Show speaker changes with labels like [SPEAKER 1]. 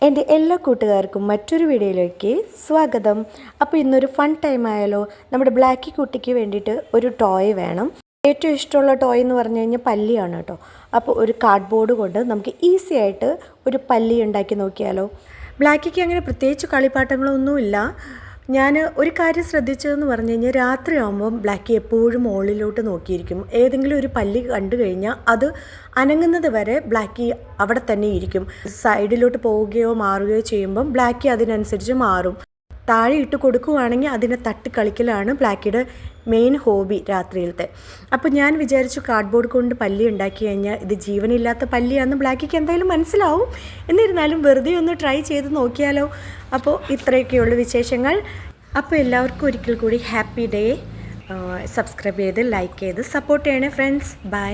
[SPEAKER 1] എൻ്റെ എല്ലാ കൂട്ടുകാർക്കും മറ്റൊരു വീഡിയോയിലേക്ക് സ്വാഗതം. അപ്പോൾ ഇന്നൊരു ഫൺ ടൈം ആയാലോ. നമ്മുടെ ബ്ലാക്കി കുട്ടിക്ക് വേണ്ടിയിട്ട് ഒരു ടോയ് വേണം. ഏറ്റവും ഇഷ്ടമുള്ള ടോയ് എന്ന് പറഞ്ഞു കഴിഞ്ഞാൽ പല്ലിയാണ് കേട്ടോ. അപ്പോൾ ഒരു കാർഡ്ബോർഡ് കൊണ്ട് നമുക്ക് ഈസി ആയിട്ട് ഒരു പല്ലി ഉണ്ടാക്കി നോക്കിയാലോ. ബ്ലാക്കിക്ക് അങ്ങനെ പ്രത്യേകിച്ച് കളിപ്പാട്ടങ്ങളൊന്നുമില്ല. ഞാൻ ഒരു കാര്യം ശ്രദ്ധിച്ചതെന്ന് പറഞ്ഞു കഴിഞ്ഞാൽ രാത്രിയാകുമ്പം ബ്ലാക്കി എപ്പോഴും മുകളിലോട്ട് നോക്കിയിരിക്കും. ഏതെങ്കിലും ഒരു പല്ലി കണ്ടു കഴിഞ്ഞാൽ അത് അനങ്ങുന്നത് വരെ ബ്ലാക്കി അവിടെ തന്നെ ഇരിക്കും. സൈഡിലോട്ട് പോവുകയോ മാറുകയോ ചെയ്യുമ്പം ബ്ലാക്കി അതിനനുസരിച്ച് മാറും. താഴെ ഇട്ട് കൊടുക്കുകയാണെങ്കിൽ അതിനെ തട്ടി കളിക്കലാണ് ബ്ലാക്കിയുടെ മെയിൻ ഹോബി രാത്രിയിലത്തെ. അപ്പോൾ ഞാൻ വിചാരിച്ചു കാർഡ്ബോർഡ് കൊണ്ട് പല്ലി ഉണ്ടാക്കി കഴിഞ്ഞാൽ ഇത് ജീവനില്ലാത്ത പല്ലിയാണെന്ന് ബ്ലാക്കിക്ക് എന്തായാലും മനസ്സിലാവും. എന്നിരുന്നാലും വെറുതെ ഒന്ന് ട്രൈ ചെയ്ത് നോക്കിയാലോ. അപ്പോൾ ഇത്രയൊക്കെയുള്ള വിശേഷങ്ങൾ. അപ്പോൾ എല്ലാവർക്കും ഒരിക്കൽ കൂടി ഹാപ്പി ഡേ. സബ്സ്ക്രൈബ് ചെയ്ത് ലൈക്ക് ചെയ്ത് സപ്പോർട്ട് ചെയ്യണേ ഫ്രണ്ട്സ്. ബൈ.